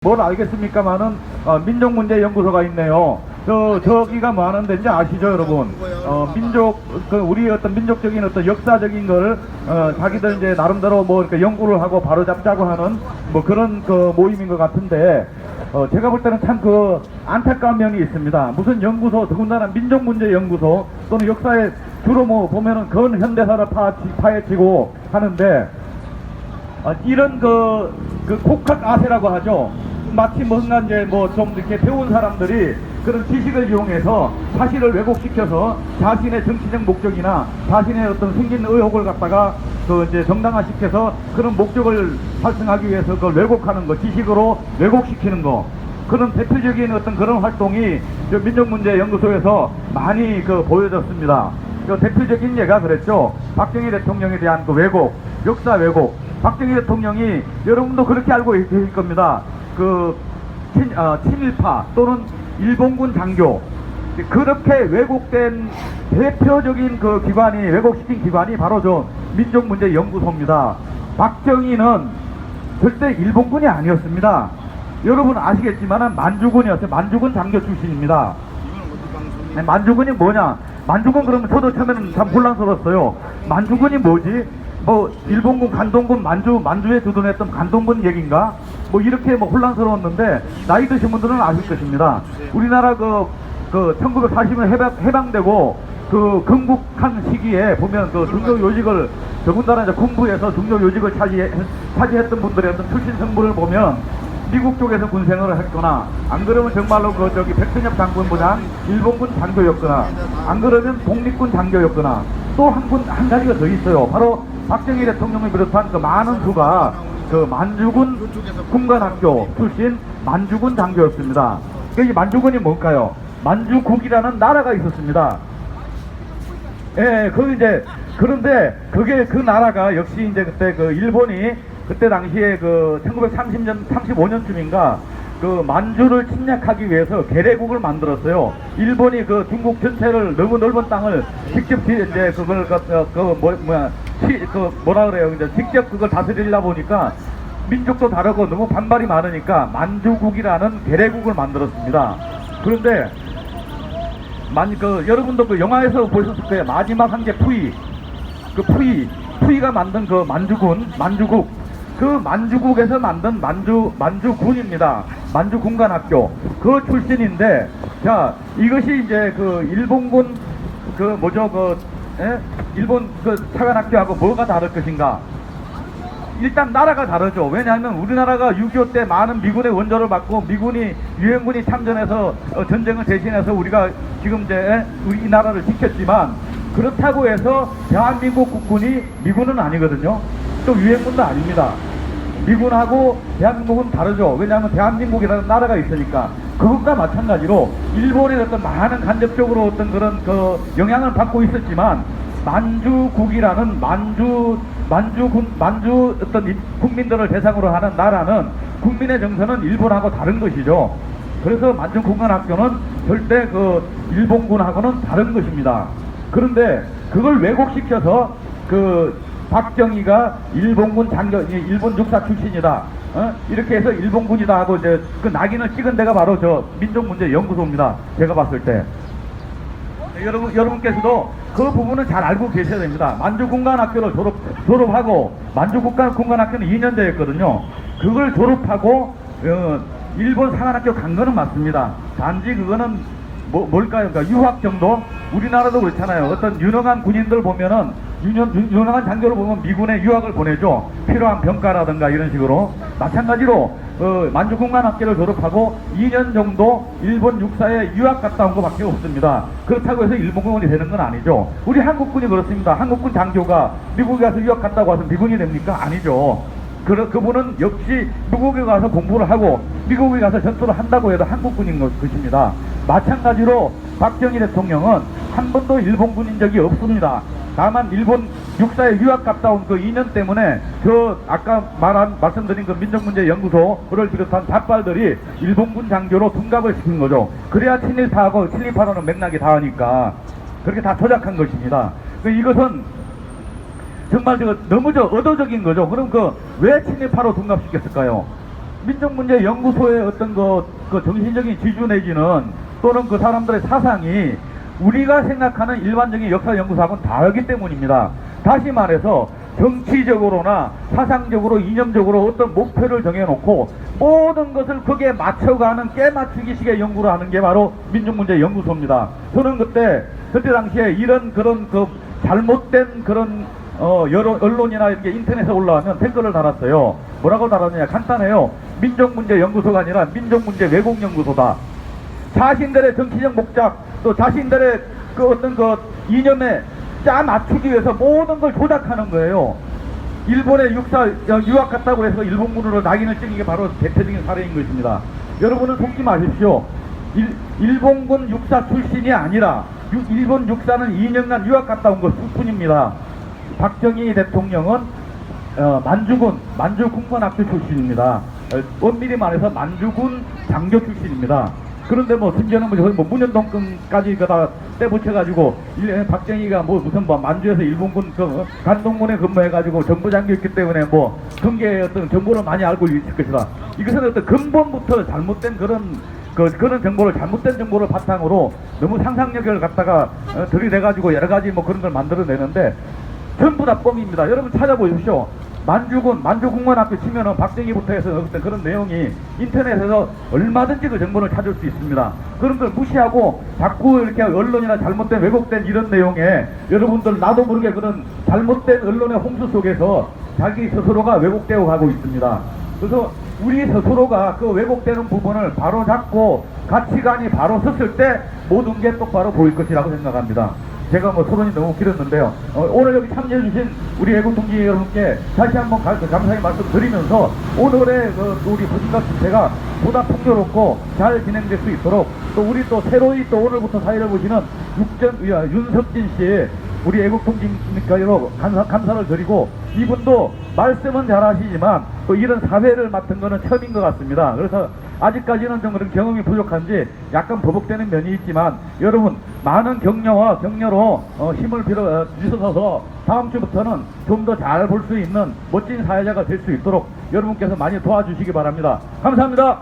뭘 알겠습니까만은 민족문제연구소가 있네요. 저기가 뭐 하는데 이제 아시죠, 여러분? 우리 어떤 민족적인 어떤 역사적인 걸 자기들 이제 나름대로 뭐 이렇게 연구를 하고 바로 잡자고 하는 뭐 그런 그 모임인 것 같은데, 제가 볼 때는 참 그 안타까운 면이 있습니다. 무슨 연구소, 더군다나 민족문제연구소 또는 역사에 주로 뭐 보면은 근현대사를 파헤치고 하는데, 이런 그 국학 아세라고 하죠. 마치 뭔가 이제 뭐 좀 이렇게 배운 사람들이 그런 지식을 이용해서 사실을 왜곡시켜서 자신의 정치적 목적이나 자신의 어떤 생긴 의혹을 갖다가 이제 정당화시켜서 그런 목적을 달성하기 위해서 그걸 왜곡하는 거, 지식으로 왜곡시키는 거, 그런 대표적인 어떤 그런 활동이 민족문제연구소에서 많이 보여졌습니다. 대표적인 예가 그랬죠. 박정희 대통령에 대한 그 왜곡, 역사 왜곡. 박정희 대통령이 여러분도 그렇게 알고 계실 겁니다. 친일파 또는 일본군 장교, 그렇게 왜곡된 대표적인 그 기관이, 왜곡시킨 기관이 바로 저 민족문제연구소입니다. 박정희는 절대 일본군이 아니었습니다. 여러분 아시겠지만 만주군이었어요. 만주군 장교 출신입니다. 만주군이 뭐냐? 만주군 그러면 저도 처음에는 참 혼란스러웠어요. 만주군이 뭐지? 뭐 일본군, 간동군, 만주에 주둔했던 간동군 얘기인가? 뭐 이렇게 뭐 혼란스러웠는데, 나이 드신 분들은 아실 것입니다. 우리나라 1940년 해방되고 건국한 시기에 보면 중요 요직을, 더군다나 이제 군부에서 중요 요직을 차지했던 분들의 어떤 출신 성분을 보면 미국 쪽에서 군생활을 했거나, 안 그러면 정말로 백선엽 장군보다 일본군 장교였거나, 안 그러면 독립군 장교였거나, 또 한 가지가 더 있어요. 바로 박정희 대통령을 비롯한 많은 수가 만주군 군관학교 출신 만주군 장교였습니다. 이 만주군이 뭘까요? 만주국이라는 나라가 있었습니다. 예, 그런데 그 나라가 역시 이제 그때 일본이 그때 당시에 1930년, 35년쯤인가 만주를侵略하기 위해서 계례국을 만들었어요. 일본이 중국 전체를, 너무 넓은 땅을 직접 이제 직접 그걸 다스리려 보니까 민족도 다르고 너무 반발이 많으니까 만주국이라는 계례국을 만들었습니다. 그런데 여러분도 영화에서 보셨을 거예요. 마지막 한 게 푸이가 만든 만주국, 만주국에서 만든 만주군입니다. 만주군관학교 그 출신인데, 자, 이것이 이제 일본군 일본 사관학교하고 뭐가 다를 것인가? 일단 나라가 다르죠. 왜냐하면 우리나라가 6.25 때 많은 미군의 원조를 받고 유엔군이 참전해서 전쟁을 대신해서 우리가 지금 이제 우리 나라를 지켰지만, 그렇다고 해서 대한민국 국군이 미군은 아니거든요. 또 유엔군도 아닙니다. 미군하고 대한민국은 다르죠. 왜냐하면 대한민국이라는 나라가 있으니까. 그것과 마찬가지로 일본의 어떤 많은 간접적으로 어떤 그런 영향을 받고 있었지만, 만주국이라는 만주 어떤 국민들을 대상으로 하는 나라는 국민의 정서는 일본하고 다른 것이죠. 그래서 만주군관학교는 절대 일본군하고는 다른 것입니다. 그런데 그걸 왜곡시켜서 박정희가 일본군 장교, 일본 육사 출신이다, 이렇게 해서 일본군이다 하고 이제 낙인을 찍은 데가 바로 민족문제연구소입니다. 제가 봤을 때. 여러분께서도 그 부분은 잘 알고 계셔야 됩니다. 만주군관학교를 졸업하고, 만주군관학교는 2년제였거든요. 그걸 졸업하고 일본 사관학교 간 거는 맞습니다. 단지 그거는 뭘까요? 그러니까 유학 정도? 우리나라도 그렇잖아요. 어떤 유능한 군인들 보면은, 유능한 장교를 보면 미군에 유학을 보내죠. 필요한 병가라든가 이런 식으로. 마찬가지로 만주군관학교를 졸업하고 2년 정도 일본 육사에 유학 갔다 온 것밖에 없습니다. 그렇다고 해서 일본군이 되는 건 아니죠. 우리 한국군이 그렇습니다. 한국군 장교가 미국에 가서 유학 갔다고 와서 미군이 됩니까? 아니죠. 그분은 역시 미국에 가서 공부를 하고 미국에 가서 전투를 한다고 해도 한국군인 것입니다. 마찬가지로 박정희 대통령은 한 번도 일본군인 적이 없습니다. 다만 일본 육사에 유학 갔다 온 2년 때문에 아까 말씀드린 민족문제연구소를 비롯한 잡발들이 일본군 장교로 둔갑을 시킨 거죠. 그래야 친일파로는 맥락이 닿으니까 그렇게 다 조작한 것입니다. 이것은 정말 너무 의도적인 거죠. 그럼 왜 친일파로 둔갑시켰을까요? 민족문제연구소의 어떤 그 정신적인 지주 내지는 또는 그 사람들의 사상이 우리가 생각하는 일반적인 역사연구소하고는 다르기 때문입니다. 다시 말해서 정치적으로나 사상적으로 이념적으로 어떤 목표를 정해놓고 모든 것을 거기에 맞춰가는 깨맞추기식의 연구를 하는 게 바로 민족문제연구소입니다. 저는 그때 당시에 이런 그런 그 잘못된 그런 여러 언론이나 이렇게 인터넷에 올라오면 댓글을 달았어요. 뭐라고 달았느냐? 간단해요. 민족문제연구소가 아니라 민족문제왜곡연구소다. 자신들의 정치적 목적 또 자신들의 그 어떤 그 이념에 짜 맞추기 위해서 모든 걸 조작하는 거예요. 일본에 유학 갔다고 해서 일본군으로 낙인을 찍는 게 바로 대표적인 사례인 것입니다. 여러분은 속지 마십시오. 일본군 육사 출신이 아니라 일본 육사는 2년간 유학 갔다 온 것 뿐입니다. 박정희 대통령은 만주군관학교 출신입니다. 엄밀히 말해서 만주군 장교 출신입니다. 그런데 뭐 심지어는 뭐 문현동까지 다 떼붙여가지고 박정희가 무슨 만주에서 일본군 간동군에 근무해가지고 정보장교였기 때문에 뭐 경계의 어떤 정보를 많이 알고 있을 것이다. 이것은 어떤 근본부터 잘못된 그런 정보를 잘못된 정보를 바탕으로 너무 상상력을 갖다가 들이대가지고 여러 가지 뭐 그런 걸 만들어내는데 전부 다 뻥입니다. 여러분 찾아보십시오. 만주군관학교 치면은 박정희부터 해서 어떤 그런 내용이 인터넷에서 얼마든지 그 정보를 찾을 수 있습니다. 그런 걸 무시하고 자꾸 이렇게 언론이나 잘못된 왜곡된 이런 내용에 여러분들 나도 모르게 그런 잘못된 언론의 홍수 속에서 자기 스스로가 왜곡되어 가고 있습니다. 그래서 우리 스스로가 그 왜곡되는 부분을 바로 잡고 가치관이 바로 섰을 때 모든 게 똑바로 보일 것이라고 생각합니다. 제가 뭐 토론이 너무 길었는데요. 오늘 여기 참여해주신 우리 애국동지 여러분께 다시 한번 감사의 말씀드리면서 오늘의 우리 부진각 집회가 보다 풍요롭고 잘 진행될 수 있도록 또 우리 또 새로이 또 오늘부터 사회를 보시는 윤석진 씨 우리 애국동지님께로 감사를 드리고 이분도 말씀은 잘하시지만 또 이런 사회를 맡은 거는 처음인 것 같습니다. 그래서 아직까지는 좀 그런 경험이 부족한지 약간 버벅대는 면이 있지만 여러분 많은 격려와 격려로 힘을 빌어주셔서 다음 주부터는 좀 더 잘 볼 수 있는 멋진 사회자가 될 수 있도록 여러분께서 많이 도와주시기 바랍니다. 감사합니다.